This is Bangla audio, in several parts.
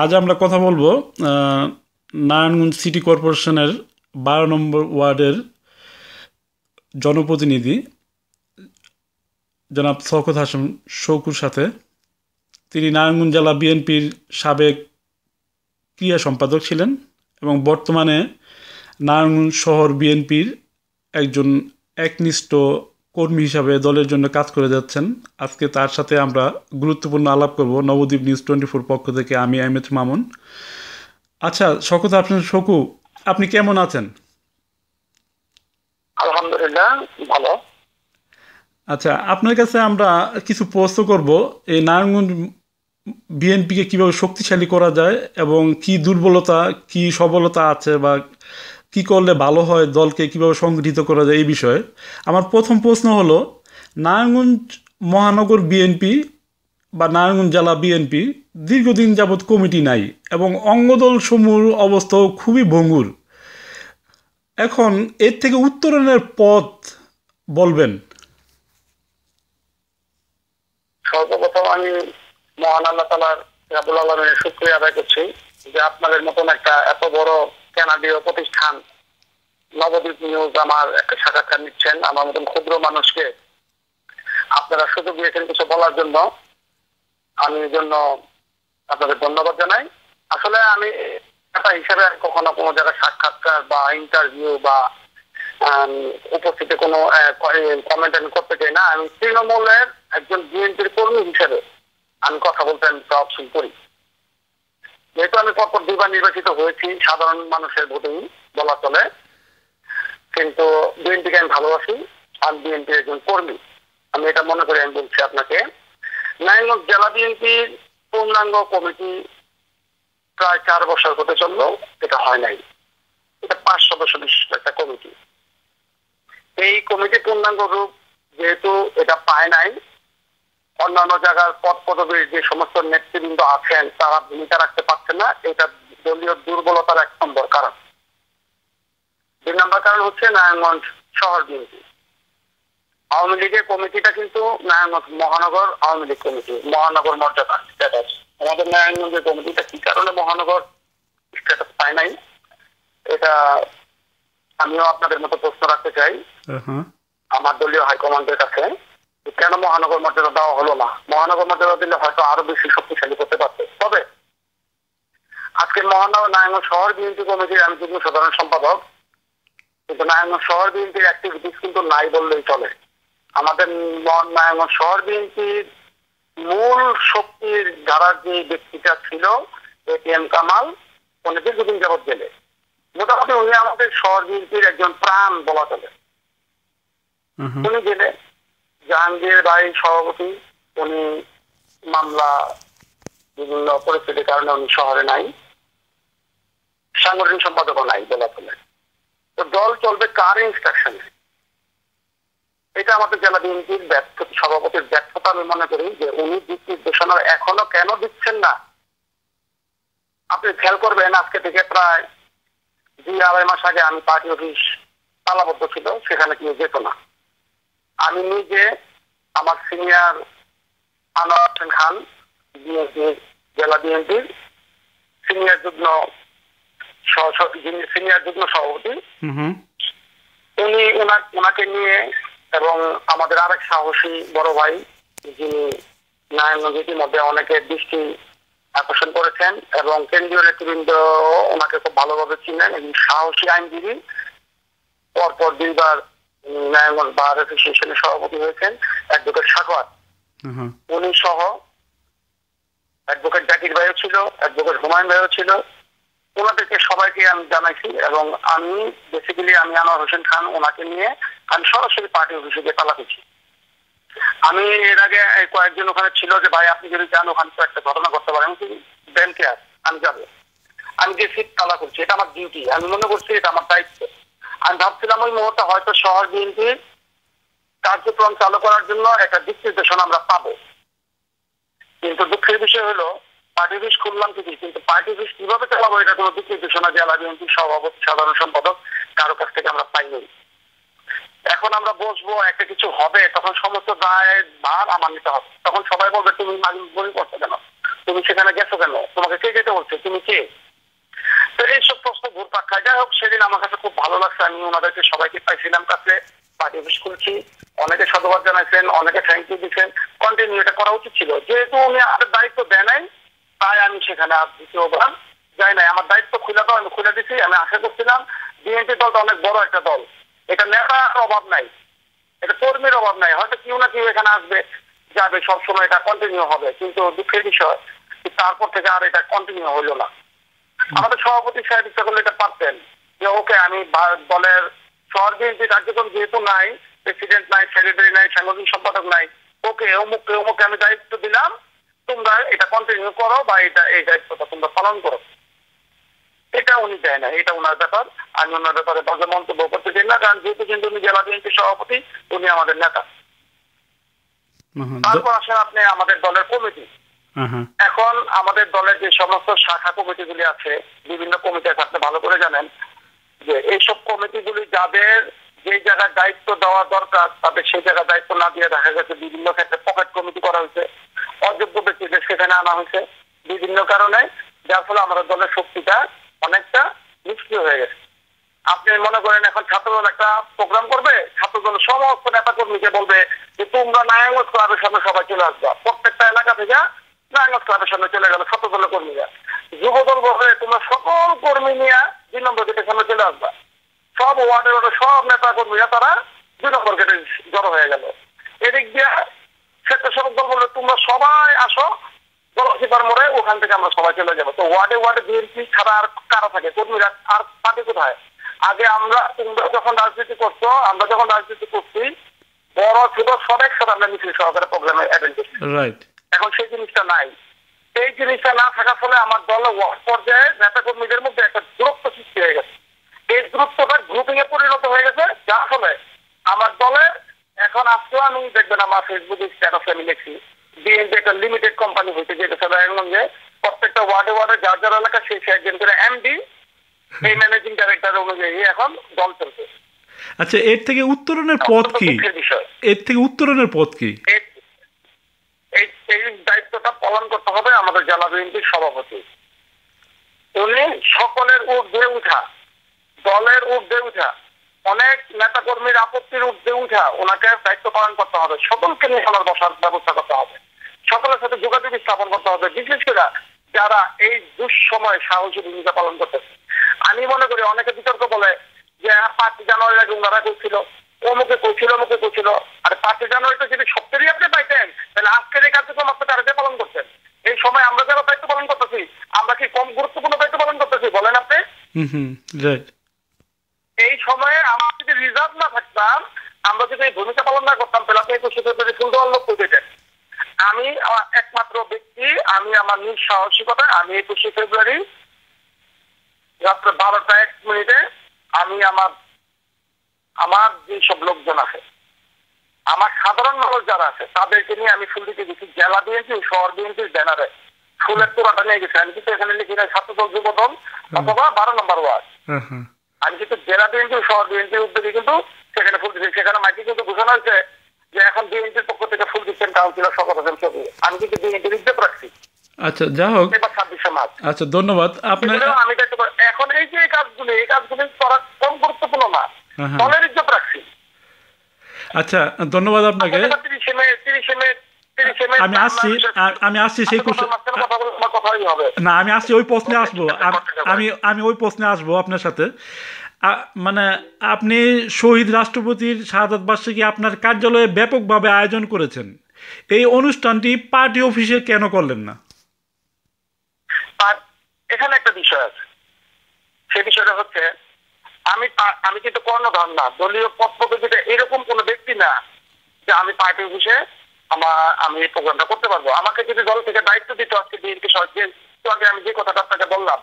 আজ আমরা কথা বলবো আহ, নারায়ণগঞ্জ সিটি কর্পোরেশনের 12 নম্বর ওয়ার্ডের জনপ্রতিনিধি জনাব শওকত হাসান শৌকুর সাথে। তিনি নারায়ণগঞ্জ জেলা বিএনপির সাবেক ক্রিয়া সম্পাদক ছিলেন এবং বর্তমানে নারায়ণগঞ্জ শহর বিএনপির একজন একনিষ্ঠ কর্মী হিসাবে দলের জন্য কাজ করে যাচ্ছেন। আজকে তার সাথে আমরা গুরুত্বপূর্ণ আলাপ করব। নবদ্বীপ নিউজ 24 পক্ষ থেকে আমি আহমেদ মামুন। আচ্ছা শওকত, আপনার শকু, আপনি কেমন আছেন? আলহামদুলিল্লাহ, ভালো। আচ্ছা, আপনার কাছে আমরা কিছু প্রশ্ন করব। এই নারায়ণগঞ্জ বিএনপিকে কিভাবে শক্তিশালী করা যায় এবং কি দুর্বলতা কি সবলতা আছে, বা কি করলে ভালো হয়, দলকে কিভাবে সংগঠিত করা যায় এই বিষয়ে। আমার প্রথম প্রশ্ন হলো, নারায়ণগঞ্জ মহানগর বিএনপি বা নারায়ণগঞ্জ জেলা বিএনপি দীর্ঘদিন যাবৎ কমিটি নাই এবং অঙ্গদল সমূহের অবস্থাও খুবই ভঙ্গুর। এখন এর থেকে উত্তরণের পথ বলবেন? সর্বপ্রথম আমি মহান আল্লাহ তাআলার রাব্বুল আলামিনের শুকরিয়া আদায় করছি যে আপনাদের মতন একটা এত বড় কানাডীয় প্রতিষ্ঠান নবদ্বীপ নিউজ আমার একটা সাক্ষাৎকার নিচ্ছেন। আমার মতন ক্ষুদ্র মানুষকে আপনারা সুযোগ দিয়েছেন কিছু বলার জন্য। আমি এই জন্য আপনাদের ধন্যবাদ জানাই। আসলে আমি একটা হিসাবে কখনো কোনো জায়গায় সাক্ষাৎকার বা ইন্টারভিউ বা উপস্থিতি কোনো কমেন্ট আমি করতে চাই না। আমি তৃণমূলের একজন বিএনপির কর্মী হিসেবে আমি কথা বলতে আমি অপশন করি। যেহেতু আমি পরপর দুইবার নির্বাচিত হয়েছি সাধারণ মানুষের ভোটেই বলা চলে, কিন্তু বিএনপিকে আমি ভালোবাসি। আমি বিএনপির একজন কর্মী, আমি এটা মনে করি। আমি বলছি আপনাকে, নারায়ণগঞ্জ জেলা বিএনপির পূর্ণাঙ্গ কমিটি প্রায় 4 বছর হতে চললো, এটা হয় নাই। এটা 5 সদস্য বিশিষ্ট একটা কমিটি। এই কমিটি পূর্ণাঙ্গ রূপ যেহেতু এটা পায় নাই, অন্যান্য জায়গার পদ পদবীর যে সমস্ত নেতৃবৃন্দ আছেন তারা ভূমিকা রাখতে পারছে না। এটা দলীয় দুর্বলতার 1 নম্বর কারণ। 2 নম্বর কারণ হচ্ছে নারায়ণগঞ্জ শহর বিএনপি। আওয়ামী লীগের কমিটিটা কিন্তু নারায়ণগঞ্জ মহানগর আওয়ামী লীগ কমিটি, মহানগর মর্যাদা স্ট্যাটাস। আমাদের নারায়ণগঞ্জের কমিটিটা কি কারণে মহানগর স্ট্যাটাস পায় নাই, এটা আমিও আপনাদের মতো প্রশ্ন রাখতে চাই আমার দলীয় হাইকমান্ডের কাছে। কেন মহানগর মর্যাদা দেওয়া হলো না? মহানগর মর্যাদা দিলে হয়তো আরো বেশি শক্তিশালী করতে পারবে। তবে আজকে মহানগর নারায়ণগঞ্জ শহর বিএনপি কমিটির আমি যুগ্ম সাধারণ সম্পাদক, কিন্তু নারায়ণগঞ্জ শহর বিএনপির অ্যাক্টিভিটিস কিন্তু নাই বললেই চলে। আমাদের নারায়ণগঞ্জ শহর বিএনপির মূল শক্তির ধারার যে ব্যক্তিটা ছিল এটিএম কামাল, উনি দীর্ঘদিন যাবৎ গেলে মোটামুটি উনি আমাদের শহর বিএনপির একজন প্রাণ বলা চলে। উনি গেলে জাহাঙ্গীর ভাই সভাপতি, উনি মামলা বিভিন্ন পরিস্থিতির কারণে উনি শহরে নাই, সাংগঠনিক সম্পাদকও নাই বলা চলে। তো দল চলবে কার ইনস্ট্রাকশনে? এটা আমাদের জেলা বিএনপির সভাপতির ব্যর্থতা আমি মনে করি যে উনি দিক নির্দেশনা এখনো কেন দিচ্ছেন না। আপনি খেয়াল করবেন, আজকে থেকে প্রায় 2-2.5 মাস আগে আমি পার্টি অফিস তালাবদ্ধ ছিল, সেখানে কেউ যেত না। আমি নিজে আমার সিনিয়র আনোয়ার হোসেন খান, বিএনপির জেলা বিএনপির সিনিয়র যুগ্ম সভাপতি, উনি ওনাকে নিয়ে এবং আমাদের আরেক সাহসী বড় ভাই যিনি নারায়ণগঞ্জ ইতিমধ্যে অনেকের দৃষ্টি আকর্ষণ করেছেন এবং কেন্দ্রীয় নেতৃবৃন্দ ওনাকে খুব ভালোভাবে চিনেন, এবং সাহসী আইনজীবী, পরপর 2বার নারায়ণগঞ্জ বার অ্যাসোসিয়েশনের সভাপতি হয়েছেন অ্যাডভোকেট সাখাওয়াত, উনি সহ অ্যাডভোকেট জাকির ভাইও ছিল, অ্যাডভোকেট হুমায়ুন ভাইও ছিল। ওনাদেরকে সবাইকে আমি জানাইছি এবং আমি বেসিক্যালি আমি আনোয়ার হোসেন খান ওনাকে নিয়ে আমি সরাসরি পার্টি অফিসে গিয়ে তালা করছি। আমি এর আগে কয়েকজন ওখানে ছিল যে ভাই আপনি যদি চান ওখানে তো একটা ঘটনা করতে পারেন, ব্যাংকে আমি যাবো। আমি গিয়ে সিট তালা করছি, এটা আমার ডিউটি, আমি মনে করছি এটা আমার দায়িত্ব। আমি ভাবছিলাম ওই মুহূর্তে হয়তো শহর বিএনপির কার্যক্রম চালু করার জন্য একটা দিক নির্দেশনা আমরা পাবো। কিন্তু দুঃখের বিষয় হলো পার্টি অফিস খুললাম ঠিকই, কিন্তু পার্টি অফিস কিভাবে চালাবো এটা কোনো দিক নির্দেশনা জেলা বিএনপির সভাপতি সাধারণ সম্পাদক কারো কাছ থেকে আমরা পাইনি। এখন আমরা বসবো, একটা কিছু হবে, তখন সমস্ত দায় ভার আমার নিতে হবে। তখন সবাই বলবে তুমি মালিক বই করছো কেন, তুমি সেখানে গেছো কেন, তোমাকে কে যেতে বলছে, তুমি কে? তো এইসব প্রশ্ন ঘুরপাক খায়। যাই হোক, সেদিন আমার কাছে খুব ভালো লাগছে, আমি ওনাদেরকে সবাইকে পাইছিলাম কাছে, পার্টি অফিস খুলছি, অনেকে সাধুবাদ জানাইছেন, অনেকে থ্যাংক ইউ দিচ্ছেন। কন্টিনিউ এটা করা উচিত ছিল, যেহেতু উনি আমাদের দায়িত্ব দেয় নাই, তাই আমি সেখানে আর দ্বিতীয়বার যাই নাই। আমার দায়িত্ব খুলে দাও, আমি খুলে দিচ্ছি। আমি আশা করছিলাম বিএনপি দলটা অনেক বড় একটা দল, এটা নেতার অভাব নাই, এটা কর্মীর অভাব নাই, হয়তো কেউ না কেউ এখানে আসবে যাবে, সবসময় এটা কন্টিনিউ হবে। কিন্তু দুঃখের বিষয়, তারপর থেকে আর এটা কন্টিনিউ হইলো না। আমাদের সভাপতি সাহেব ইচ্ছা করলে এটা পারতেন যে ওকে, আমি দলের শহর বিএনপি কার্যক্রম যেহেতু নাই, প্রেসিডেন্ট নাই, সেক্রেটারি নাই, সাংগঠনিক সম্পাদক নাই, ওকে অমুককে অমুককে আমি দায়িত্ব দিলাম, তোমরা এটা কন্টিনিউ করো বা এটা এই দায়িত্বটা তোমরা পালন করো। এটা উনি দেয় না, এটা ওনার ব্যাপার। আমি ওনার ব্যাপারে বাজে মন্তব্য করতে চাই না, কারণ যেহেতু কিন্তু উনি জেলা বিএনপির সভাপতি, উনি আমাদের নেতা। তারপর আসেন আপনি আমাদের দলের কমিটি। এখন আমাদের দলের যে সমস্ত শাখা কমিটিগুলি আছে, বিভিন্ন কমিটি আছে, আপনি ভালো করে জানেন যে এইসব কমিটিগুলি যাদের যে জায়গায় দায়িত্ব দেওয়া দরকার, তাদের সেই জায়গায় দায়িত্ব না দিয়ে দেখা গেছে বিভিন্ন ক্ষেত্রে পকেট কমিটি করা হয়েছে, অযোগ্য ব্যক্তিদের সেখানে আনা হয়েছে বিভিন্ন কারণে, যার ফলে আমাদের দলের শক্তিটা অনেকটা নিষ্ক্রিয় হয়ে গেছে। আপনি মনে করেন এখন ছাত্রদল একটা প্রোগ্রাম করবে, ছাত্রদল সমস্ত নেতা কর্মীকে বলবে যে তোমরা নারায়ণগঞ্জ ক্লাবের সামনে সবাই চলে আসবা, প্রত্যেকটা এলাকা থেকে নারায়ণগঞ্জ ক্লাবের সামনে চলে গেল ছাত্রদলের কর্মীরা। যুবদল বলবে তোমরা সকল কর্মী নিয়ে 2 নম্বর গেটের সামনে চলে আসবা, সব ওয়ার্ডের সব নেতা কর্মীরা তারা 2 নম্বর গেটে জড়ো হয়ে গেল। এদিক দিয়ে স্বেচ্ছাসেবক দল বলবে তোমরা সবাই আসো গলসিপার মোড়ে, ওখান থেকে আমরা সবাই চলে যাবো। তো ওয়ার্ডে ওয়ার্ডে বিএনপি ছাড়া আর কারা থাকে, কর্মীরা আর পার্টি কোথায়? আগে তোমরা যখন রাজনীতি করছো, আমরা যখন রাজনীতি করছি, বড় ছোট সব একসাথে আমরা মিছিল সহকারে প্রোগ্রামে অ্যাটেন্ড করছি। এখন সেই জিনিসটা নাই। এই জিনিসটা না থাকার ফলে আমার দলের ওয়ার্ড পর্যায়ে নেতা কর্মীদের মধ্যে একটা দূরত্ব সৃষ্টি হয়ে গেছে। এই দূরত্বটা গ্রুপিং এ পরিণত হয়ে গেছে, যার ফলে আমার দলের এখন আজকে আমি দেখবেন আমার ফেসবুকে স্ট্যাটাস আমি লিখছি, বিএনপি একটা লিমিটেড কোম্পানি হইতে যেতেছে নারায়ণগঞ্জে, প্রত্যেকটা ওয়ার্ডে ওয়ার্ডে যার যার এলাকা সেই একজন করে এমডি, এই ম্যানেজিং ডাইরেক্টর অনুযায়ী এখন দল চলছে। আচ্ছা, এর থেকে উত্তরণের পথ কি? এর থেকে উত্তরণের পথ কি? এই দায়িত্বটা পালন করতে হবে আমাদের জেলা বিএনপির সভাপতি। উনি সকলের ঊর্ধ্বে উঠা, দলের ঊর্ধ্বে উঠা, অনেক নেতা কর্মীর আপত্তির ঊর্ধ্বে উঠা ওনাকে দায়িত্ব পালন করতে হবে। সকলকে নিয়ে আমার বসার ব্যবস্থা করতে হবে, সকলের সাথে যোগাযোগ স্থাপন করতে হবে, বিশেষ করে যারা এই দুঃসময় সাহসী ভূমিকা পালন করতেছে। আমি মনে করি অনেকে বিতর্ক বলে যে 5 জানুয়ারির আগে ওনারা করছিল, অমুকে করছিল। আর 5 জানুয়ারিতে যদি সত্যি আপনি পাইতেন, তাহলে আজকের এই কার্যক্রম আপনি তারা পালন করতেন। এই সময় আমরা যারা দায়িত্ব পালন করতেছি, আমরা কি কম গুরুত্বপূর্ণ দায়িত্ব পালন করতেছি বলেন আপনি? এই সময়ে আমরা যদি রিজার্ভ না থাকতাম, আমরা যদি এই ভূমিকা পালন না করতাম, তাহলে আপনি 21 ফেব্রুয়ারি ফুল দেওয়ার লোক পেতেন। আমি একমাত্র ব্যক্তি, আমি আমার নিজ সাহসিকতায় আমি 21 ফেব্রুয়ারি রাত্রে 12টা 1 মিনিটে আমি আমার যেসব লোকজন আছে, আমার সাধারণ মানুষ যারা আছে, তাদেরকে নিয়ে আমি ফুল দিতে গেছি। জেলা বিএনপি শহর বিএনপির ব্যানারে ফুলের তোড়াটা নিয়ে গেছি। আমি কিন্তু এখানে লিখি নাই ছাত্রদল যুবদল অথবা 12 নম্বর ওয়ার্ড, আমি কিন্তু জেলা বিএনপি শহর বিএনপির উদ্যোগে কিন্তু সেখানে ফুল দিচ্ছি। সেখানে মাইকে কিন্তু ঘোষণা হয়েছে যে এখন বিএনপির পক্ষ থেকে ফুল দিচ্ছেন কাউন্সিলর শওকত হোসেন ছবি। আমি কিন্তু বিএনপির উদ্যোগ রাখছি। আচ্ছা, যা হোক, এবার 26শে মার্চ। আচ্ছা, ধন্যবাদ আপনার। আমি এখন এই যে কাজগুলি করা কম গুরুত্বপূর্ণ না, দলের ইজ্জত রাখছি। আচ্ছা, ধন্যবাদ আপনাকে। আমি আসছি সেই না, আমি আসছি ওই প্রশ্নে আসবো। আমি ওই প্রশ্নে আসবো আপনার সাথে। মানে আপনি শহীদ রাষ্ট্রপতির শাহাদাত বার্ষিকী আপনার কার্যালয়ে ব্যাপকভাবে আয়োজন করেছেন, এই অনুষ্ঠানটি পার্টি অফিসে কেন করলেন না? এখানে একটা বিষয় আছে, সেই বিষয়টা হচ্ছে আমি কিন্তু কর্ণধার না, দলীয় পদ পদবিতে এরকম কোন ব্যক্তি না যে আমি পার্টি অফিসে আমি এই প্রোগ্রামটা করতে পারবো। আমাকে যদি দল থেকে দায়িত্ব দিত, আজকে বিএনপি আগে আমি যে কথাটা আপনাকে বললাম,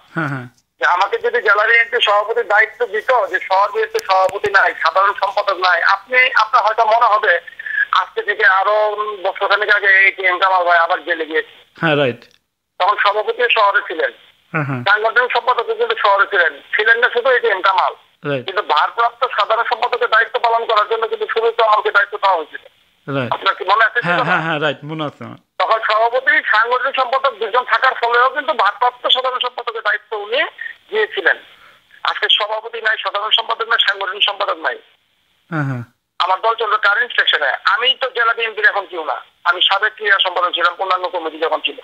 যে আমাকে যদি জেলা বিএনপি সভাপতির দায়িত্ব দিত, যে শহর বিএনপি সভাপতি নাই, সাধারণ সম্পাদক নাই, আপনার হয়তো মনে হবে আজকে থেকে আরো বছরখানেক আগে এই কে এম কামাল ভাই আবার জেলে গিয়েছে। তখন সভাপতি শহরে ছিলেন, সাংগঠনিক সম্পাদক কিন্তু শহরে ছিলেন না শুধু এই কে এম কামাল, কিন্তু ভারপ্রাপ্ত সাধারণ সম্পাদকের দায়িত্ব পালন করার জন্য কিন্তু শুরু তো আমাকে দায়িত্ব দেওয়া হয়েছিল। আপনার কি মনে আছে? মনে আছে। তখন সভাপতি সাংগঠনিক সম্পাদক 2 জন কিন্তু ভারপ্রাপ্ত সাধারণ সম্পাদকের দায়িত্ব উনি দিয়েছিলেন। আজকে সভাপতি নাই, সাধারণ সম্পাদক নাই, সাংগঠনিক সম্পাদক নাই। আমার দল চলবে কারেন্ট সেকশনে। আমি তো জেলা বিএনপির এখন কেউ না, আমি সাবেক ক্রীড়া সম্পাদক ছিলাম পূর্ণাঙ্গ কমিটি যখন ছিল,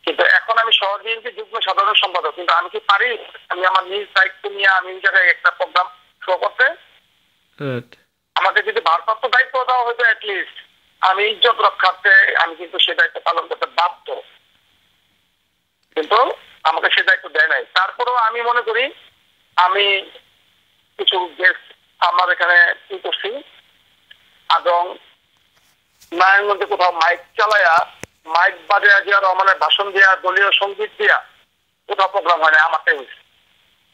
কিন্তু এখন আমি শহর বিএনপি যুগ্ম সাধারণ সম্পাদক। কিন্তু আমি কি পারি আমি আমার নিজ দায়িত্ব নিয়ে আমি জায়গায় একটা প্রোগ্রাম শো করতে? আমাকে যদি ভারপ্রাপ্ত দায়িত্ব দেওয়া হতো অ্যাটলিস্ট আমি ইজ্জত রক্ষার্থে আমি কিন্তু সে দায়িত্ব পালন করতে বাধ্য, কিন্তু আমাকে সে দায়িত্ব দেয় নাই। তারপরেও আমি মনে করি আমি কিছু গেস্ট আমার এখানে কি করছি, এবং নারায়ণগঞ্জে কোথাও মাইক চালায়া মাইক বাজে জিয়া রহমানের ভাষণ দিয়া দলীয় সঙ্গীত দিয়া কোথাও প্রোগ্রাম হয় না, আমারটাই হয়েছে।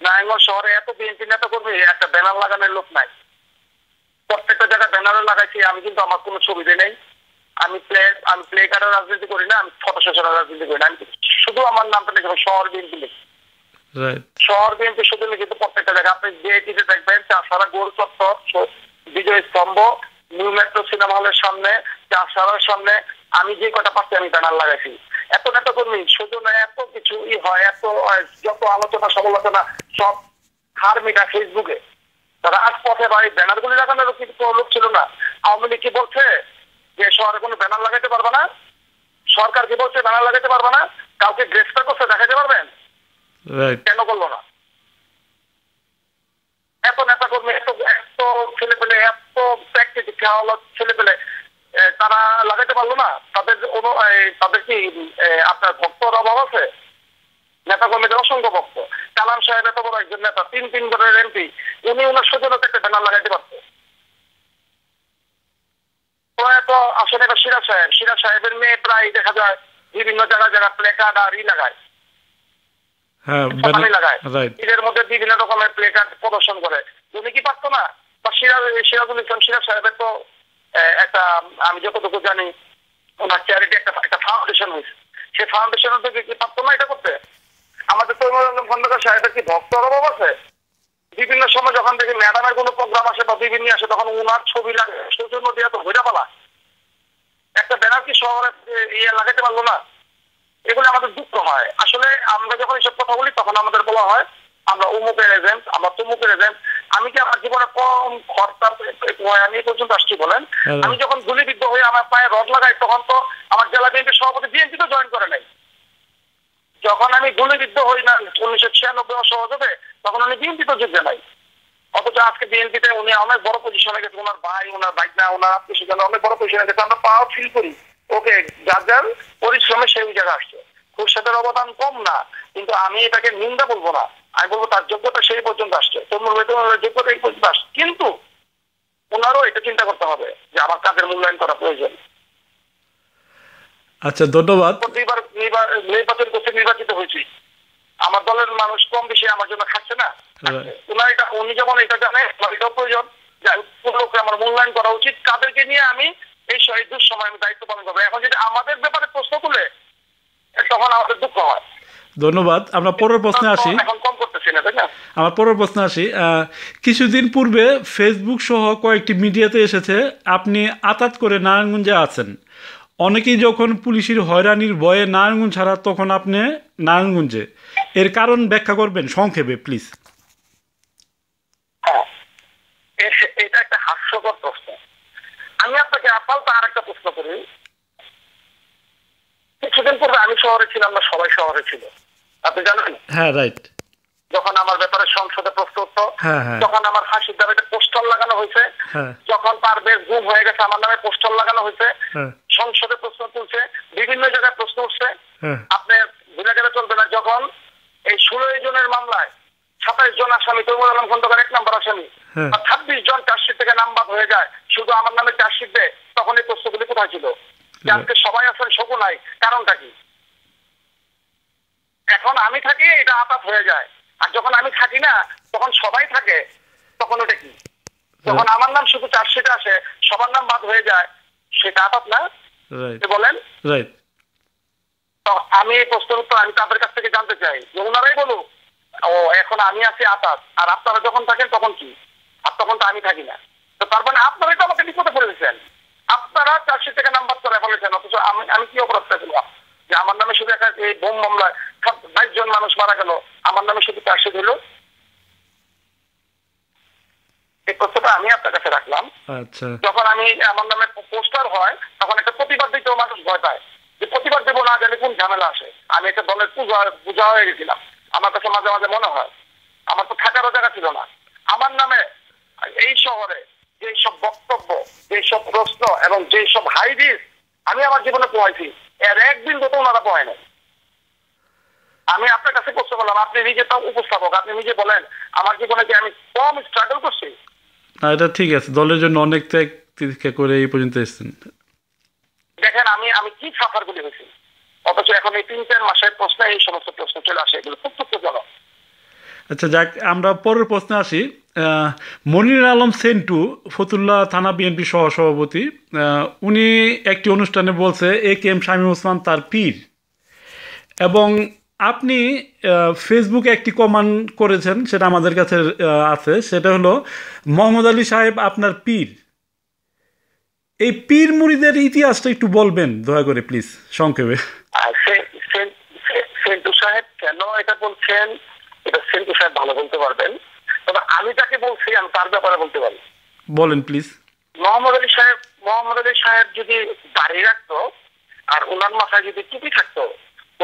নারায়ণগঞ্জ শহরে এত বিএনপি নেতা কর্মী, একটা ব্যানার লাগানোর লোক নাই। প্রত্যেকটা জায়গায় ব্যানারও লাগাইছি, আমি কিন্তু আমার কোনো ছবি দিই নাই। আমি প্লে কার্ডের রাজনীতি করি না, আমি ফটো সেশনের রাজনীতি করি না, আমি শুধু আমার নামটা লিখে শহর বিএনপি লিখি। শহর বিএনপি শুধু লিখিত প্রত্যেকটা জায়গায় আপনি বিআইটিতে দেখবেন, চাষারা গোল চত্বর, বিজয় স্তম্ভ, নিউ মেট্রো সিনেমা হলের সামনে, চাষারার সামনে আমি যে কটা পাচ্ছি আমি ব্যানার লাগাইছি। এত নেতা কর্মী শুধু না, এত কিছু হয়, এত যত আলোচনা সমালোচনা সব হার মিটা ফেসবুকে। তারা রাজপথে বা এই ব্যানার গুলি লাগানোর কিন্তু কোনো লোক ছিল না। আওয়ামী লীগ কি বলছে যে শহরে কোনো ব্যানার লাগাইতে পারবে না? সরকার কি বলছে ব্যানার লাগাইতে পারবে না? কাউকে গ্রেফতার করছে দেখাতে পারবেন? কেন করলো না? এত নেতা কর্মী, এত ছেলে পেলে, এত প্র্যাকটিস খেলা ছেলে পেলে, তারা লাগাইতে পারলো না? তাদের কি আপনার ভক্তর অভাব আছে? নেতা কর্মীদের অসংখ্য ভক্ত। কালাম সাহেব এত বড় একজন নেতা, 3 বারের এমপি, উনি ওনার সৌজন্যতে একটা ব্যানার লাগাইতে পারতো। প্রয়াত আসলে এবার সিরাজ সাহেবের মেয়ে প্রায় দেখা যায় বিভিন্ন জায়গায় প্লে কার্ড আর লাগায়, ঈদের মধ্যে বিভিন্ন রকমের প্লে কার্ড প্রদর্শন করে। উনি কি পারতো না? বা সিরাজুল ইসলাম সিরাজ সাহেবের তো একটা, আমি যতটুকু জানি ওনার চ্যারিটি একটা ফাউন্ডেশন হয়েছে, সেই ফাউন্ডেশনের থেকে কি পারতো না এটা করতে? আমাদের তৈমুর আলম খন্দকার সাহেবের কি ভক্তর অভাব আছে? বিভিন্ন সময় যখন দেখি ম্যাডামের কোনো প্রোগ্রাম আসে বা বিভিন্ন আসে তখন ওনার ছবি লাগে, সৌজন্য দিয়ে তো ভৈরা পালা একটা ব্যানার কি শহরে লাগাইতে পারলো না? এগুলো আমাদের দুঃখ হয়। আসলে আমরা যখন এসব কথা বলি তখন আমাদের বলা হয় আমরা উমুকের এজেন্ট, আমরা তুমুকের এজেন্ট। আমি কি আমার জীবনে কম খরচা আমি পর্যন্ত আসছি বলেন? আমি যখন গুলিবিদ্ধ হয়ে আমার পায়ে রড লাগাই তখন তো আমার জেলা বিএনপির সভাপতি বিএনপি তো জয়েন করে নাই। যখন আমি গুলিবিদ্ধ হই না 1996 অসহযোগে, তখন উনি বিএনপি তো যুদ্ধে নাই। অথচ আজকে বিএনপিতে উনি অনেক বড় পজিশনে গেছে, ওনার ভাই, ওনার বাইকনা, ওনার আত্মীয় অনেক বড় পজিশনে গেছে। আমরা পাওয়ার ফিল করি, ওকে যার যার পরিশ্রমে সেই জায়গায় আসছে। খুরশেদের অবদান কম না, কিন্তু আমি এটাকে নিন্দা বলবো না, আমি বলবো তার যোগ্যতা সেই পর্যন্ত আসছে, যোগ্যতা এই পর্যন্ত আসছে। কিন্তু ওনারও এটা চিন্তা করতে হবে যে আমার কাজের মূল্যায়ন করা প্রয়োজন। আচ্ছা, ধন্যবাদ। নির্বাচন করতে নির্বাচিত হয়েছি, আমার দলের মানুষ কম বেশি আমার জন্য খাচ্ছে না। উনি যেমন এটা জানে আমার এটাও প্রয়োজন যে আমার মূল্যায়ন করা উচিত। কাদেরকে নিয়ে আমি এই দুঃসময় আমি দায়িত্ব পালন করবো। এখন যদি আমাদের ব্যাপারে প্রশ্ন তুলে তখন আমাদের দুঃখ হয়। ধন্যবাদ। আমরা পরের প্রশ্নে আসি। এখন কম করতেছি না, তাই না? আমার পরের প্রশ্নে আসি। কিছুদিন পূর্বে ফেসবুক সহ কয়েকটি মিডিয়াতে এসেছে আপনি আতাত করে নারায়ণগঞ্জে আছেন। অনেকেই যখন পুলিশের হয়রানির ভয়ে নারায়ণগঞ্জ ছাড়া তখন আপনি নারায়ণগঞ্জে, এর কারণ ব্যাখ্যা করবেন সংক্ষেপে প্লিজ? এটা একটা হাস্যকর প্রশ্ন। আমি আপনাকে আপাতত আর একটা প্রশ্ন করি। কিছুদিন পূর্বে আমি শহরে ছিলাম না, সবাই শহরে ছিল, আপনি জানেন? হ্যাঁ, রাইট। যখন আমার ব্যাপারে সংসদে প্রশ্ন উঠতো, তখন আমার ফাঁসির দাবিতে একটা পোস্টার লাগানো হয়েছে, যখন পারভেজ গুম হয়ে গেছে আমার নামে পোস্টার লাগানো হয়েছে, সংসদে প্রশ্ন তুলছে, বিভিন্ন জায়গায় প্রশ্ন উঠছে। আপনি ভুলে গেলে চলবে না, যখন এই 16 জনের মামলায় 27 জন আসামি, তৈমুর আলম খন্দকার 1 নম্বর আসামি, আর 26 জন চার্জশিট থেকে নাম বাদ হয়ে যায়, শুধু আমার নামে চার্জশিট দেয়, তখন এই প্রশ্নগুলি কোথায় ছিল? আজকে সবাই আছেন, শোক নাই, কারণটা কি? এখন আমি থাকি এটা আপাত হয়ে যায়, আর যখন আমি থাকি না তখন সবাই থাকে, তখন ওটা কি? যখন আমার নাম শুধু চার্জশিটে আসে, সবার নাম বাদ হয়ে যায়, সেটা আপাত না? বলেন। তো আমি এই প্রশ্নের উত্তর আমি তাদের কাছ থেকে জানতে চাই যে ওনারাই বলুক, ও এখন আমি আছি আপাত, আর আপনারা যখন থাকেন তখন কি? আর তখন তো আমি থাকি না। তো তার মানে আপনারাই তো আমাকে বিপদে পড়েছেন, আপনারা চার্জশিট থেকে নাম বাদ করে ফেলেছেন, অথচ আমি কি অপরাধ করলাম যে আমার নামে শুধু এই বোম মামলায় 22 জন মানুষ মারা গেল, আমার নামে শুধু চার্জশিট হলো? এই প্রশ্নটা আমি আপনার কাছে রাখলাম। আচ্ছা, যখন আমি আমার নামে পোস্টার হয় তখন একটা প্রতিবাদ দিতেও মানুষ ভয় পায়, যে প্রতিবাদ দেবো না জানি কোন ঝামেলা আসে। আমি একটা দলের পূজা হয়ে গেছিলাম। আমার কাছে মাঝে মাঝে মনে হয় আমার তো থাকারও জায়গা ছিল না। আমার নামে এই শহরে যেসব বক্তব্য, যেসব প্রশ্ন এবং যেসব হাই রিস্ক আমি আমার জীবনে পোহাইছি, এর একদিন তো ওনারা পোহায় নাই। আমি আপনার কাছে প্রশ্ন করলাম, আপনি নিজে তো উপস্থাপক, আপনি নিজে বলেন আমার জীবনে কি আমি কম স্ট্রাগল করছি? না এটা ঠিক আছে, দলের জন্য অনেক ত্যাগ তিতিক্ষা করে এই পর্যন্ত এসেছেন। দেখেন আমি আমি কি সাফার গুলি হয়েছি, অথচ এখন এই 3-4 মাসের প্রশ্নে এই সমস্ত প্রশ্ন চলে আসে, এগুলো খুব দুঃখজনক। আচ্ছা যাক, আমরা পরের প্রশ্নে আসি। মনির আলম সেন্টু, ফতুল্লা থানা বিএনপি সহসভাপতি, উনি একটি অনুষ্ঠানে বলছে AKM শামীম ওসমান তার পীর, এবং আপনি ফেসবুকে একটি কমেন্ট করেছেন, সেটা আমাদের কাছে আছে, সেটা হলো মোহাম্মদ আলী সাহেব আপনার পীর। এই পীর মুরিদের ইতিহাসটা একটু বলবেন দয়া করে প্লিজ সংক্ষেপে। সেন্টু সাহেব কেন এটা বলছেন এটা সেন্টু সাহেব ভালো বলতে পারবেন, তবে আমি তাকে বলছি, আমি তার ব্যাপারে বলতে পারি। বলেন প্লিজ। মোহাম্মদ আলী সাহেব যদি দাঁড়িয়ে রাখতো আর ওনার মাথায় যদি টুপি থাকতো,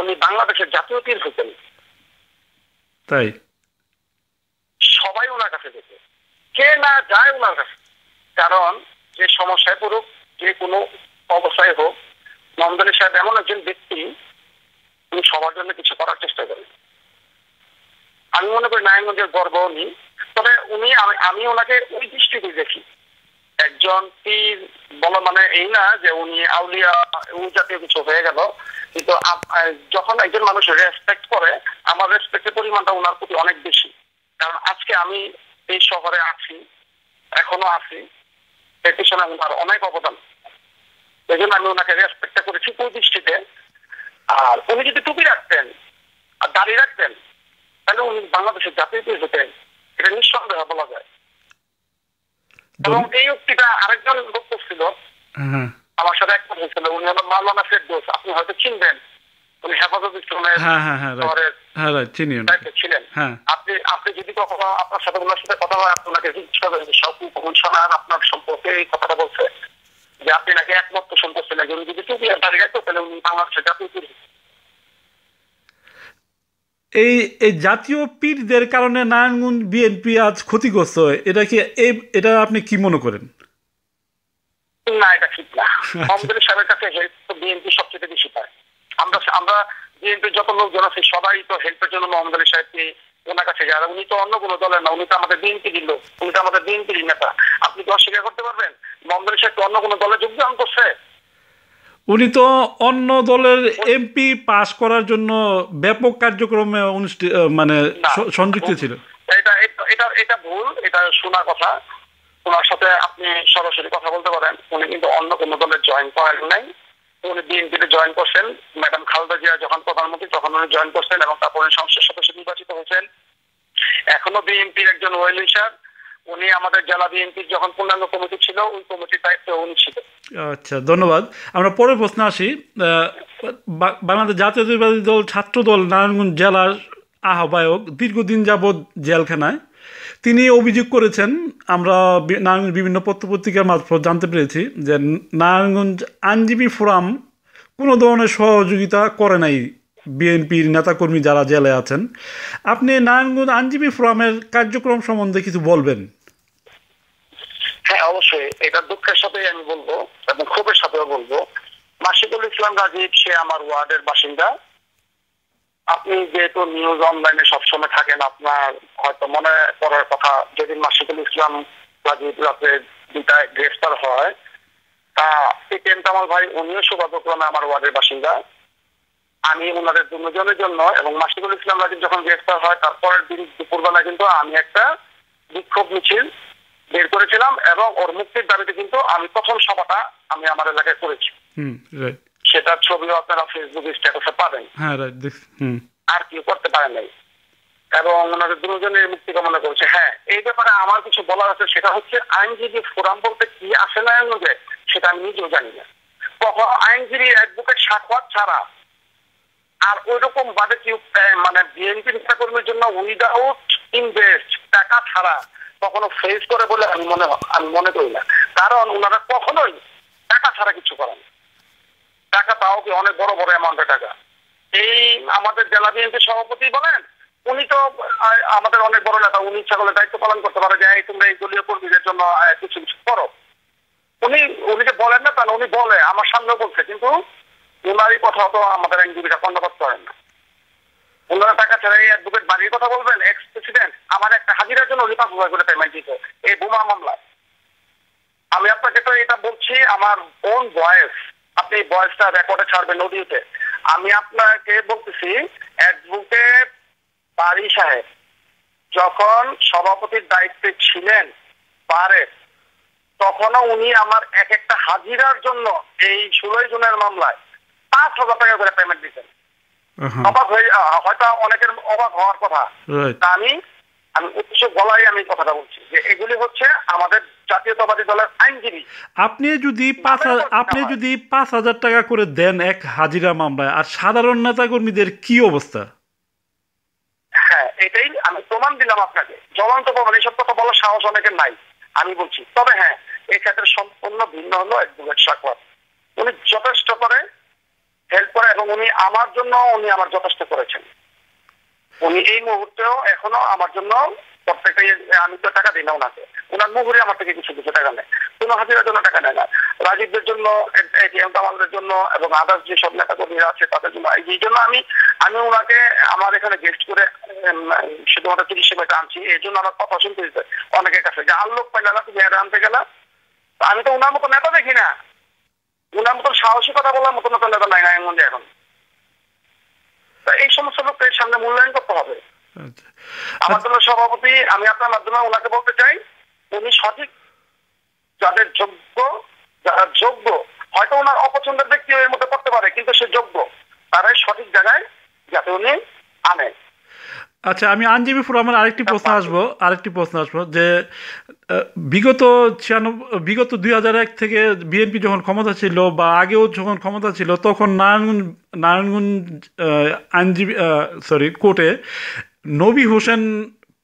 উনি বাংলাদেশের জাতীয় পীর হতেন। তাই সবাই ওনার কাছে যেত, কে না যায় ওনার কাছে। কারণ যে সমস্যায় পড়ুক, যে কোনো অবস্থায় হোক, মোহাম্মদ আলী সাহেব এমন একজন ব্যক্তি, উনি সবার জন্য কিছু করার চেষ্টা করেন। আমি মনে করি নারায়ণগঞ্জের গর্ব উনি। তবে উনি আমি ওনাকে ওই দৃষ্টিতে দেখি, একজন পীর বলা মানে এই না যে উনি আউলিয়া ওই জাতীয় কিছু হয়ে গেল, কিন্তু যখন একজন মানুষ রেসপেক্ট করে, আমার রেসপেক্টের পরিমাণটা ওনার প্রতি অনেক বেশি। কারণ আজকে আমি এই শহরে আছি, এখনো আছি, এর পিছনে ওনার অনেক অবদান। এই জন্য আমি ওনাকে রেসপেক্ট করেছি ওই দৃষ্টিতে। আর উনি যদি টুপি রাখতেন আর দাঁড়িয়ে রাখতেন, তাহলে উনি বাংলাদেশের জাতীয় পীর হতেন, এটা নিঃসন্দেহে বলা যায়। এবং এই উক্তিটা আরেকজন লোক করছিল, আমার সাথে একমত হয়েছিল, উনি হলো মাওলানা ফেরদৌস, আপনি হয়তো চিনবেন, উনি হেফাজত ইসলামের ছিলেন। আপনি যদি কখনো আপনার সাথে ওনার সাথে কথা হয়, আপনাকে কমিশনার আপনার সম্পর্কে এই কথাটা বলছে যে আপনি নাকি একমত পোষণ করছিলেন, উনি যদি টুপি দাঁড়িয়ে রাখতো তাহলে উনি বাংলাদেশের জাতীয় পীর। এই জাতীয় পীরদের কারণে নারায়ণগঞ্জ বিএনপি আজ ক্ষতিগ্রস্ত, এটা আপনি কি মনে করেন? না, এটা ঠিক না। মোহাম্মদ আলী সাহেবের কাছে হেল্প তো বিএনপি সবচেয়ে বেশি পায়। আমরা বিএনপির যত লোকজন আছে সবাই তো হেল্পের জন্য মোহাম্মদ আলী সাহেবকে ওনার কাছে যায়। উনি তো অন্য কোনো দলের না, উনি তো আমাদের বিএনপির লোক, উনি তো আমাদের বিএনপির নেতা। আপনি কি অস্বীকার করতে পারবেন মোহাম্মদ আলী সাহেব অন্য কোনো দলে যোগদান করছে? উনি তো অন্য দলের এমপি পাস করার জন্য ব্যাপক কার্যক্রমে মানে সংযুক্ত ছিল। এটা ভুল, এটা শোনা কথা। ওনার সাথে আপনি সরাসরি কথা বলতে পারেন। উনি কিন্তু অন্য কোনো দলে জয়েন করেন নাই, উনি বিএনপিতে জয়েন করছেন। ম্যাডাম খালেদা জিয়া যখন প্রধানমন্ত্রী তখন উনি জয়েন করছেন এবং তারপরে সংসদ সদস্য নির্বাচিত হয়েছেন। এখনো বিএনপির একজন ওয়েল উইশার। উনি আমাদের জেলা বিএনপির যখন পূর্ণাঙ্গ কমিটি ছিল, ওই কমিটির দায়িত্বে উনি ছিল। আচ্ছা, ধন্যবাদ। আমরা পরের প্রশ্নে আসি। বাংলাদেশ জাতীয়তাবাদী দল ছাত্র দল নারায়ণগঞ্জ জেলার আহ্বায়ক দীর্ঘদিন যাবৎ জেলখানায়। তিনি অভিযোগ করেছেন, আমরা নারায়ণগঞ্জ বিভিন্ন পত্রপত্রিকার মারফত জানতে পেরেছি যে নারায়ণগঞ্জ আইনজীবী ফোরাম কোনো ধরনের সহযোগিতা করে নাই বিএনপির নেতাকর্মী যারা জেলে আছেন। আপনি নারায়ণগঞ্জ আইনজীবী ফোরামের কার্যক্রম সম্বন্ধে কিছু বলবেন? হ্যাঁ, অবশ্যই। এটা দুঃখের সাথেই আমি বলবো এবং ক্ষোভের সাথেও বলবো। মাসিকুল ইসলাম রাজীব, সে আমার ওয়ার্ডের বাসিন্দা। আপনি যেহেতু নিউজ অনলাইনে সবসময় থাকেন, আপনার হয়তো মনে করার কথা, যেদিন মাসিকুল ইসলাম রাজীব রাতে 2টায় গ্রেফতার হয়, তা AKM কামাল ভাই উনিও সৌভাগ্যক্রমে আমার ওয়ার্ডের বাসিন্দা। আমি ওনাদের দুজনের জন্য এবং মাসিকুল ইসলাম রাজীব যখন গ্রেফতার হয় তারপরের দিন দুপুরবেলা কিন্তু আমি একটা বিক্ষোভ মিছিল বের করেছিলাম এবং ওর মুক্তির দাবিতে কিন্তু আমি প্রথম সভাটা আমি আমার এলাকায় করেছি। সেটার ছবিও আপনারা ফেসবুক স্ট্যাটাসে পাবেন। আর কেউ করতে পারে নাই এবং ওনাদের দুজনের মুক্তি কামনা করেছে। হ্যাঁ, এই ব্যাপারে আমার কিছু বলার আছে, সেটা হচ্ছে আইনজীবী ফোরাম বলতে কি আসে না এর মধ্যে সেটা আমি নিজেও জানি না। কখন আইনজীবী অ্যাডভোকেট সাক্ষাৎ ছাড়া আর ওইরকম ভাবে কি মানে বিএনপি নেতাকর্মীর জন্য উইদাউট ইনভেস্ট টাকা ছাড়া কখনো ফেস করে বলে আমি মনে করি না। কারণ ওনারা কখনোই টাকা ছাড়া কিছু করেন। টাকা তাও কি অনেক বড় বড় অ্যামাউন্টের টাকা। এই আমাদের জেলা বিএনপি সভাপতি বলেন, উনি তো আমাদের অনেক বড় নেতা, উনি ইচ্ছা করলে দায়িত্ব পালন করতে পারে যে তোমরা এই দলীয় কর্মীদের জন্য কিছু কিছু করো। উনি যে বলেন না, তাহলে উনি বলে, আমার সামনে বলছে, কিন্তু উনারই কথা তো আমাদের আইনজীবীরা কর্ণপাত করেন না। ওনারা টাকা ছাড়া এই অ্যাডভোকেট বাড়ির কথা বলবেন, এক্স প্রেসিডেন্ট আমার একটা হাজিরার জন্য উনি 5,000 করে পেমেন্ট দিত এই বোমা মামলায়। আমি আপনাকে তো এটা বলছি আমার ওন ভয়েস, আপনি এই ভয়েসটা রেকর্ডে ছাড়বেন অডিওতে। আমি আপনাকে বলতেছি, অ্যাডভোকেট বারি সাহেব যখন সভাপতির দায়িত্বে ছিলেন পারে, তখনও উনি আমার এক একটা হাজিরার জন্য এই 16 জনের মামলায় 5,000 টাকা করে পেমেন্ট দিতেন। অবাক হয়ে হয়তো অনেকের অবাক হওয়ার কথা, তা আমি উচ্চ গলায় আমি কথাটা বলছি যে এগুলি হচ্ছে আমাদের জাতীয়তাবাদী দলের আইনজীবী। আপনি যদি 5,000 টাকা করে দেন এক হাজিরা মামলায়, আর সাধারণ নেতা কর্মীদের কি অবস্থা? হ্যাঁ, এটাই আমি প্রমাণ দিলাম আপনাকে, জ্বলন্ত প্রমাণ। এইসব কথা বলার সাহস অনেকের নাই, আমি বলছি। তবে হ্যাঁ, এই ক্ষেত্রে সম্পূর্ণ ভিন্ন হলো অ্যাডভোকেট সাকওয়াত। উনি যথেষ্ট করে হেল্প করে এবং উনি আমার যথেষ্ট করেছেন। উনি এই মুহূর্তেও এখনো আমার জন্য প্রত্যেকটা, আমি তো টাকা দিই না ওনাকে, ওনার মুহুরে আমার থেকে কিছু টাকা নেয়, কোনো হাজিরার জন্য টাকা নেয় না। রাজীবদের জন্য, এটিএম কামালদের জন্য এবং আদার্স যে সব নেতা কর্মীরা আছে তাদের জন্য, এই জন্য আমি ওনাকে আমার এখানে গেস্ট করে শুধুমাত্র 30 টাকা আনছি। এই জন্য আমার কথা শুনতে দিতে অনেকের কাছে যে আর লোক পাইলে না, তুমি এটা আনতে গেলা। আমি তো ওনার মতো নেতা দেখি না, ওনার মতো সাহসী কথা বলার মতো নেতা নাই নারায়ণগঞ্জে এখন। এই সমস্ত লোকের সামনে মূল্যায়ন করতে হবে। আমার জন্য সভাপতি, আমি আপনার মাধ্যমে ওনাকে বলতে চাই, উনি সঠিক, যারা যোগ্য, হয়তো ওনার অপছন্দের ব্যক্তি এর মধ্যে করতে পারে, কিন্তু সে যোগ্য, তারাই সঠিক জায়গায় যাতে উনি আনে। আচ্ছা, আমি আইনজীবী ফোরামের আরেকটি প্রশ্ন আসবো যে বিগত 2001 থেকে বিএনপি যখন ক্ষমতা ছিল বা আগেও যখন ক্ষমতা ছিল, তখন নারায়ণগঞ্জ কোর্টে নবী হোসেন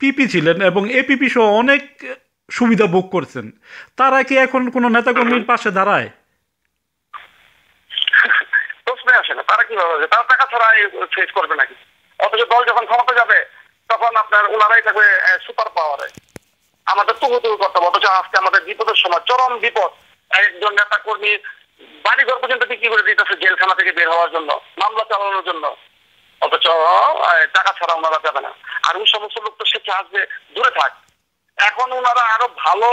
পিপি ছিলেন এবং এপিপি সহ অনেক সুবিধা ভোগ করছেন। তারা কি এখন কোনো নেতাকর্মীর পাশে দাঁড়ায়? প্রশ্নে আসে না, তারা কিভাবে, তারা টাকা ছাড়া ফেস করবে নাকি? অথচ দল যখন ক্ষমতা যাবে তখন আপনার ওনারাই থাকবে সুপার পাওয়ারে। আমাদের তবু করতে হবে। অথচ আজকে আমাদের বিপদের সময়, চরম বিপদ, একজন নেতা কর্মী বাড়িঘর পর্যন্ত বিক্রি করে দিতেছে জেলখানা থেকে বের হওয়ার জন্য, মামলা চালানোর জন্য। অথচ টাকা ছাড়া ওনারা যাবে না। আর ওই সমস্ত লোক তো সে আসবে, দূরে থাক। এখন ওনারা আরো ভালো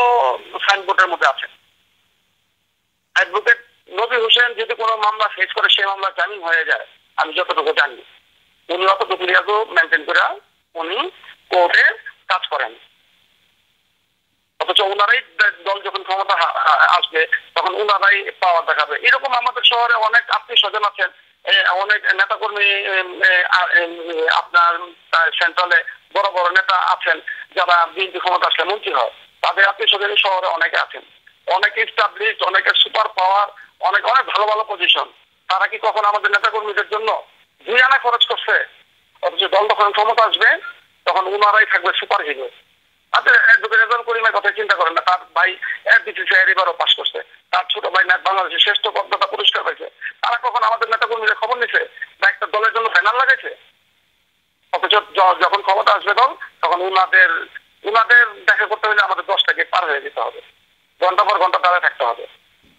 সাইনবোর্ডের মধ্যে আছেন। অ্যাডভোকেট নবী হোসেন যদি কোনো মামলা ফেস করে, সেই মামলা জামিন হয়ে যায়, আমি যতটুকু জানি। উনি অতটুকু মেনটেন করে উনি কোর্টে কাজ করেন। অথচ ওনারাই দল যখন ক্ষমতা আসবে তখন ওনারাই পাওয়ার দেখাবে। এরকম আমাদের শহরে অনেক আত্মীয় স্বজন আছেন, অনেক নেতাকর্মী, আপনার সেন্ট্রালে বড় বড় নেতা আছেন যারা বিএনপি ক্ষমতা আসলে মন্ত্রী হয়। তাদের আত্মীয় স্বজন শহরে অনেকে আছেন, অনেকে এস্টাবলিশড, অনেকের সুপার পাওয়ার, অনেক ভালো ভালো পজিশন। তারা কি কখন আমাদের নেতাকর্মীদের জন্য 2 আনা খরচ করছে? অথচ দল যখন ক্ষমতা আসবে তখন ওনারাই থাকবে সুপার হিরো। করিমের কথা চিন্তা করেন না, তার ভাই এবারও পাশ করছে, তার ছোট ভাই বাংলাদেশের শ্রেষ্ঠ পদকর্তা পুরস্কার পাইছে। তারা কখন আমাদের নেতাকর্মীদের খবর নিছে বা একটা দলের জন্য ব্যানার লাগাইছে? অথচ যখন ক্ষমতা আসবে দল, তখন ওনাদের দেখা করতে হলে আমাদের 10টা গেট পার হয়ে যেতে হবে, ঘন্টা পর ঘন্টা দাঁড়ায় থাকতে হবে।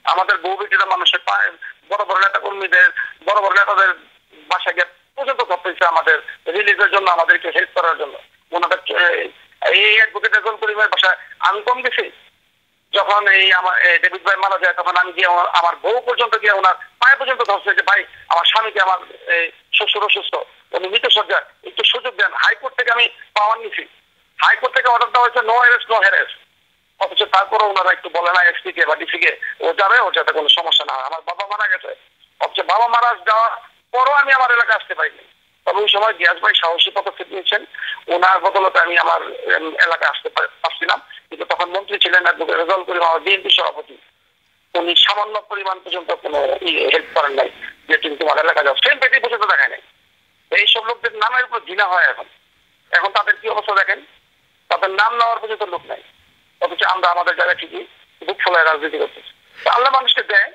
আমাদের বহু বিচিত মানুষের বড় বড় নেতাকর্মীদের, বড় বড় নেতাদের বাসা গেট পর্যন্ত করতেছে আমাদের রিলিজের জন্য, আমাদেরকে হেল্প করার জন্য। ওনাদের এই অ্যাডভোকেট রেজাউল করিমের বাসায় আমি কম গেছি। যখন আমার ডেভিড ভাই মারা যায়, তখন আমি গিয়ে আমার বউ পর্যন্ত গিয়ে ওনার পায়ে পর্যন্ত ধরছে যে ভাই, আমার স্বামীকে, আমার শ্বশুর অসুস্থ, উনি মৃত সজ্জায়, একটু সুযোগ দেন। হাইকোর্ট থেকে আমি পাওয়ার নিছি, হাইকোর্ট থেকে অর্ডার দেওয়া হয়েছে নো অ্যারেস্ট নো হ্যারেস্ট। অথচ তারপরে ওনারা একটু বলে না এসপি কে বা ডিসি কে, ও যাবে, ও যাতে কোনো সমস্যা না হয়। আমার বাবা মারা গেছে, অথচ বাবা মারা যাওয়ার পরও আমি আমার এলাকায় আসতে পারিনি। তবে ওই সময় গিয়াস ভাই সাহসী পদক্ষেপ নিয়েছেন, ওনার বদলতে আমি আমার এলাকায় আসতে পারছিলাম। কিন্তু তখন মন্ত্রী ছিলেন অ্যাডভোকেট রেজাউল করিম, আমার বিএনপি সভাপতি। উনি সামান্য পরিমাণ পর্যন্ত কোনো হেল্প করেন নাই যে তুমি তোমার এলাকা যাও, সেম পেটি পর্যন্ত দেখায় নাই। এইসব লোকদের নামের উপর ঘৃণা হয় এখন। এখন তাদের কি অবস্থা দেখেন, তাদের নাম নেওয়ার পর্যন্ত লোক নাই, অথচ আমরা আমাদের জায়গায় ঠিকই বুক ফোলায় রাজনীতি করতেছি। আল্লাহ মানুষকে দেয়,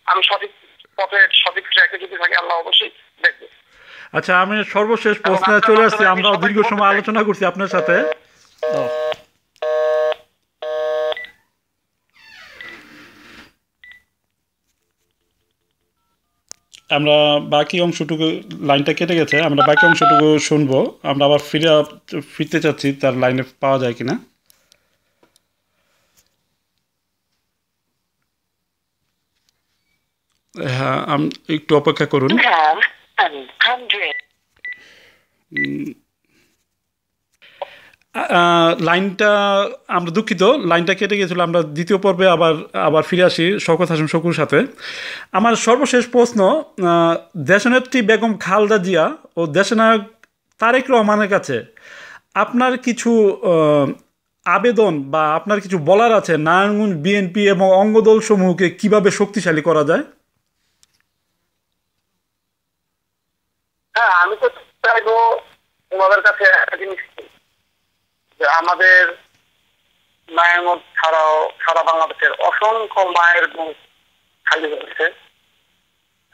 আমি সঠিক পথে সঠিক ট্র্যাকে যদি থাকি আল্লাহ অবশ্যই দেখবে। আচ্ছা, আমি সর্বশেষ প্রশ্নে চলে আসছি। আমরাও দীর্ঘ সময় আলোচনা করছি আপনার সাথে। আমরা বাকি অংশটুকু, লাইনটা কেটে গেছে, আমরা বাকি অংশটুকু শুনবো। আমরা আবার ফিরতে চাচ্ছি, তার লাইনে পাওয়া যায় কিনা। হ্যাঁ, একটু অপেক্ষা করুন। লাইনটা, আমরা দুঃখিত, লাইনটা কেটে গেছিলো। আমরা দ্বিতীয় পর্বে আবার ফিরে আসি শওকত হাসান শকুর সাথে। আমার সর্বশেষ প্রশ্ন, দেশনেত্রী বেগম খালেদা জিয়া ও দেশনায়ক তারেক রহমানের কাছে আপনার কিছু আবেদন বা আপনার কিছু বলার আছে নারায়ণগঞ্জ বিএনপি এবং অঙ্গদল সমূহকে কিভাবে শক্তিশালী করা যায়? হ্যাঁ, আমি তো চাইবো ওনাদের কাছে একটা জিনিস, যে আমাদের নারায়ণগঞ্জ ছাড়াও সারা বাংলাদেশের অসংখ্য মায়ের বুক খালি হয়েছে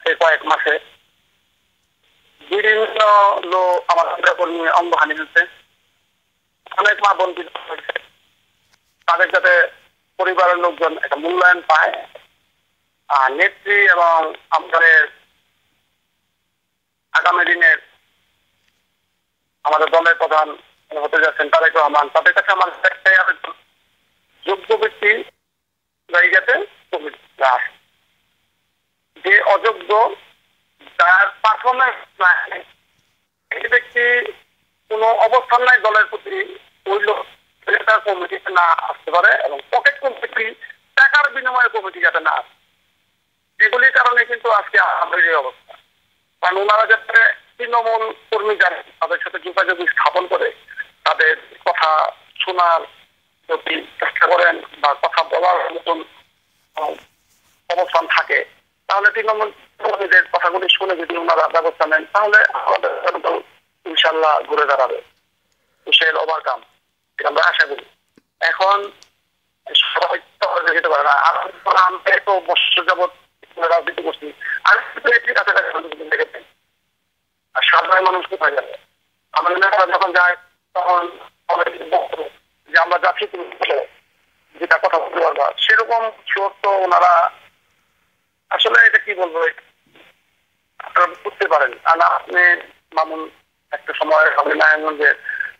এই কয়েক মাসে। বিভিন্ন লোক আমাদের কর্মী অঙ্গহানি হয়েছে, অনেক মা বঞ্চিত হয়েছে। তাদের যাতে পরিবারের লোকজন একটা মূল্যায়ন পায়, আর নেত্রী এবং আমাদের আগামী দিনের আমাদের দলের প্রধান হতে যাচ্ছেন তারেক রহমান, তাদের কাছে আমার একটাই আবেদন, যোগ্য ব্যক্তি জায়গাতে আসে, যে অযোগ্য, যার পারফরমেন্স নাই, এই ব্যক্তি কোনো অবস্থান নাই দলের প্রতি, ওই লোক কমিটিতে না আসতে পারে, এবং পকেট কমিটি, টাকার বিনিময়ে কমিটি যাতে না আসে। এগুলির কারণে কিন্তু আজকে আমাদের এই অবস্থা। কারণ ওনারা যাতে তৃণমূল কর্মী জানেন, তাদের সাথে যোগাযোগ স্থাপন করে তাদের কথা শোনার যদি চেষ্টা করেন বা কথা বলার মতন অবস্থান থাকে, তাহলে তৃণমূল কর্মীদের কথাগুলি শুনে যদি ওনারা ব্যবস্থা নেন, তাহলে আমাদের ইনশাল্লাহ ঘুরে দাঁড়াবে, সেল ওভারকাম, এটা আমরা আশা করি। এখন সবাই যেতে পারে না, আমরা তো বছর যাবৎ রাজনীতি করছি, আর দেখেছেন, আর সাধারণ মানুষ কোথায় যাবে? আমাদের নেতারা যখন যায় তখন যে আমরা যাচ্ছি, তুমি যেটা কথা বলতে পারবা, সেরকম চোর তো ওনারা আসলে, এটা কি বলবো, আপনারা বুঝতে পারেন। আর আপনি মামুন একটা সময় আমি নারায়ণগঞ্জের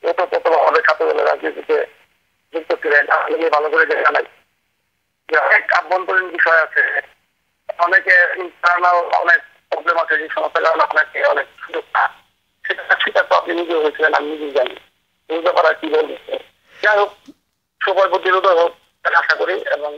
ওতপ্রোতভাবে ছাত্রদলের রাজনীতিতে যুক্ত ছিলেন, আপনি ভালো করে জানাই যে অনেক আভ্যন্তরীণ বিষয় আছে, অনেকে ইন্টারনাল অনেক প্রবলেম আছে, যে সমস্যার কারণে আপনাকে অনেক সুযোগ না, সেটা তো আপনি নিজে হয়েছিলেন, আমি নিজেই জানি, বুঝতে পারা কি বলছে। যাই হোক, সবার প্রতিরোধ হোক আশা করি, এবং